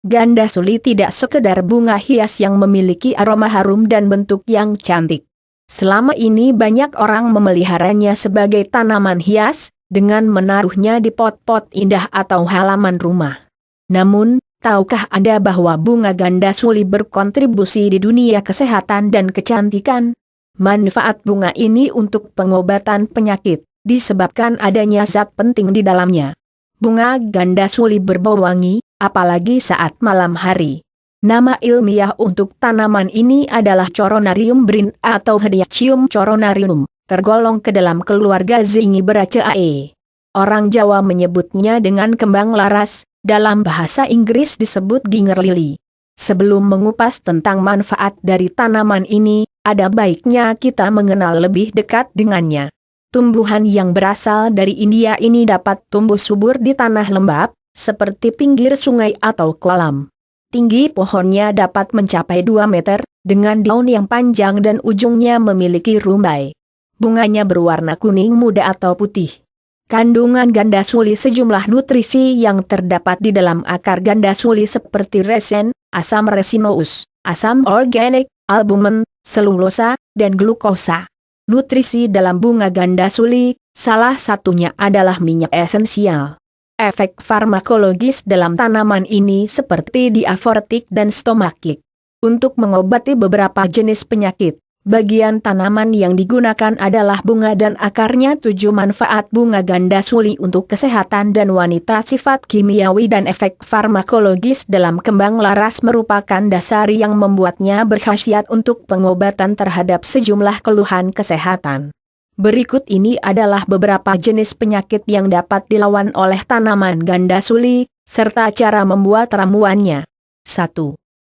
Ganda suli tidak sekedar bunga hias yang memiliki aroma harum dan bentuk yang cantik. Selama ini banyak orang memeliharanya sebagai tanaman hias, dengan menaruhnya di pot-pot indah atau halaman rumah. Namun, tahukah Anda bahwa bunga ganda suli berkontribusi di dunia kesehatan dan kecantikan? Manfaat bunga ini untuk pengobatan penyakit, disebabkan adanya zat penting di dalamnya. Bunga ganda suli berbau wangi, apalagi saat malam hari. Nama ilmiah untuk tanaman ini adalah Coronarium brin atau Hediacium coronarium, tergolong ke dalam keluarga Zingiberaceae. Orang Jawa menyebutnya dengan kembang laras, dalam bahasa Inggris disebut ginger lily. Sebelum mengupas tentang manfaat dari tanaman ini, ada baiknya kita mengenal lebih dekat dengannya. Tumbuhan yang berasal dari India ini dapat tumbuh subur di tanah lembab, seperti pinggir sungai atau kolam. Tinggi pohonnya dapat mencapai 2 meter, dengan daun yang panjang dan ujungnya memiliki rumbai. Bunganya berwarna kuning muda atau putih. Kandungan ganda suli sejumlah nutrisi yang terdapat di dalam akar ganda suli seperti resin, asam resinous, asam organik, albumen, selulosa, dan glukosa. Nutrisi dalam bunga ganda suli, salah satunya adalah minyak esensial. Efek farmakologis dalam tanaman ini seperti diaforetik dan stomakik. Untuk mengobati beberapa jenis penyakit, bagian tanaman yang digunakan adalah bunga dan akarnya. 7 manfaat bunga ganda suli untuk kesehatan dan wanita. Sifat kimiawi dan efek farmakologis dalam kembang laras merupakan dasar yang membuatnya berkhasiat untuk pengobatan terhadap sejumlah keluhan kesehatan. Berikut ini adalah beberapa jenis penyakit yang dapat dilawan oleh tanaman ganda suli, serta cara membuat ramuannya. 1.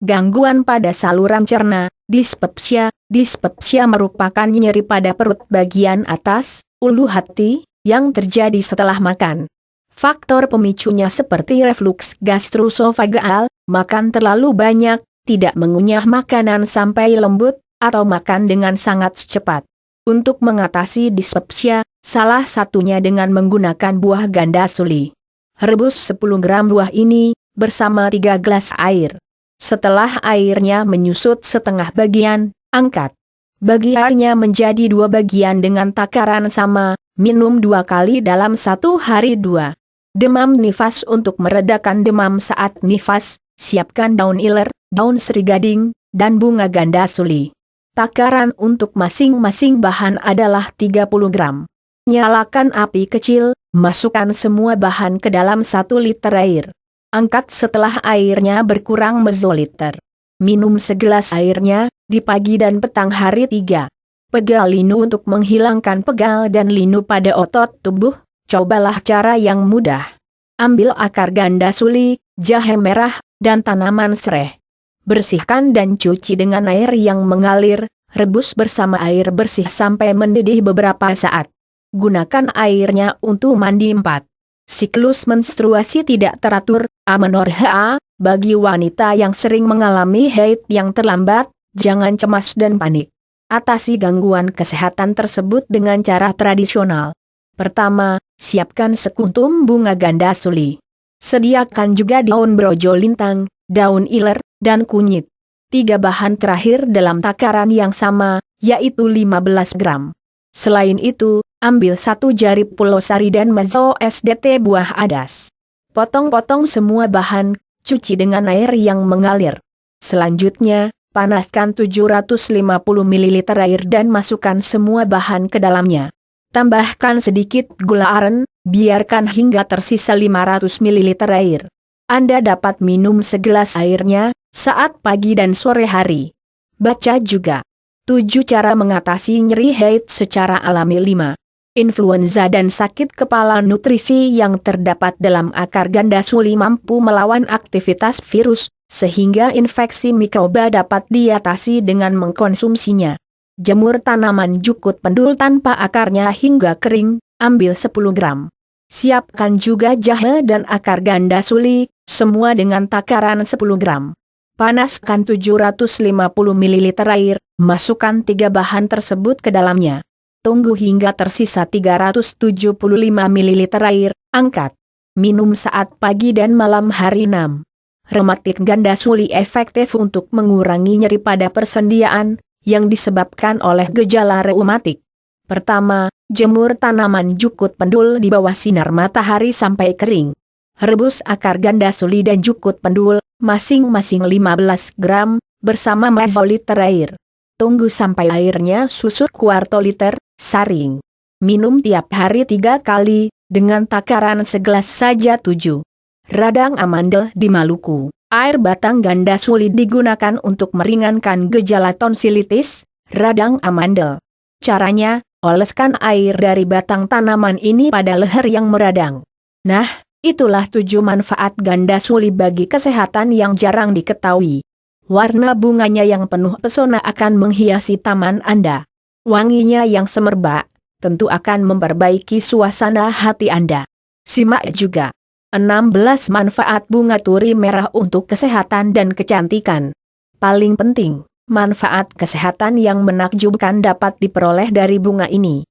Gangguan pada saluran cerna, dispepsia. Dispepsia merupakan nyeri pada perut bagian atas, ulu hati, yang terjadi setelah makan. Faktor pemicunya seperti refluks gastroesophageal, makan terlalu banyak, tidak mengunyah makanan sampai lembut, atau makan dengan sangat cepat. Untuk mengatasi dispepsia, salah satunya dengan menggunakan buah ganda suli. Rebus 10 gram buah ini, bersama 3 gelas air. Setelah airnya menyusut setengah bagian, angkat. Bagi airnya menjadi 2 bagian dengan takaran sama, minum 2 kali dalam 1 hari. 2. Demam nifas. Untuk meredakan demam saat nifas, siapkan daun iler, daun serigading, dan bunga ganda suli. Takaran untuk masing-masing bahan adalah 30 gram. Nyalakan api kecil, masukkan semua bahan ke dalam 1 liter air. Angkat setelah airnya berkurang mezoliter. Minum segelas airnya, di pagi dan petang hari. 3. Pegal linu. Untuk menghilangkan pegal dan linu pada otot tubuh, cobalah cara yang mudah. Ambil akar ganda suli, jahe merah, dan tanaman serai. Bersihkan dan cuci dengan air yang mengalir, rebus bersama air bersih sampai mendidih beberapa saat. Gunakan airnya untuk mandi. 4. Siklus menstruasi tidak teratur, amenorrhea. Bagi wanita yang sering mengalami haid yang terlambat, jangan cemas dan panik. Atasi gangguan kesehatan tersebut dengan cara tradisional. Pertama, siapkan sekuntum bunga ganda suli. Sediakan juga daun brojo lintang, daun iler, dan kunyit. 3 bahan terakhir dalam takaran yang sama, yaitu 15 gram. Selain itu, ambil 1 jari pulosari dan mezzo SDT buah adas. Potong-potong semua bahan, cuci dengan air yang mengalir. Selanjutnya, panaskan 750 ml air dan masukkan semua bahan ke dalamnya. Tambahkan sedikit gula aren, biarkan hingga tersisa 500 ml air. Anda dapat minum segelas airnya saat pagi dan sore hari. Baca juga 7 cara mengatasi nyeri haid secara alami. 5. Influenza dan sakit kepala. Nutrisi yang terdapat dalam akar ganda suli mampu melawan aktivitas virus, sehingga infeksi mikroba dapat diatasi dengan mengkonsumsinya. Jemur tanaman jukut pendul tanpa akarnya hingga kering, ambil 10 gram. Siapkan juga jahe dan akar ganda suli, semua dengan takaran 10 gram. Panaskan 750 ml air, masukkan 3 bahan tersebut ke dalamnya. Tunggu hingga tersisa 375 ml air, angkat. Minum saat pagi dan malam hari. 6. Rematik ganda suli efektif untuk mengurangi nyeri pada persendian, yang disebabkan oleh gejala reumatik. Pertama, jemur tanaman jukut pendul di bawah sinar matahari sampai kering. Rebus akar ganda suli dan jukut pendul, masing-masing 15 gram, bersama mezoliter air. Tunggu sampai airnya susut kuarto liter, saring. Minum tiap hari 3 kali, dengan takaran segelas saja 7. Radang amandel di Maluku. Air batang ganda suli digunakan untuk meringankan gejala tonsilitis, radang amandel. Caranya, oleskan air dari batang tanaman ini pada leher yang meradang. Nah, itulah 7 manfaat ganda suli bagi kesehatan yang jarang diketahui. Warna bunganya yang penuh pesona akan menghiasi taman Anda. Wanginya yang semerbak, tentu akan memperbaiki suasana hati Anda. Simak juga 16 manfaat bunga turi merah untuk kesehatan dan kecantikan. Paling penting, manfaat kesehatan yang menakjubkan dapat diperoleh dari bunga ini.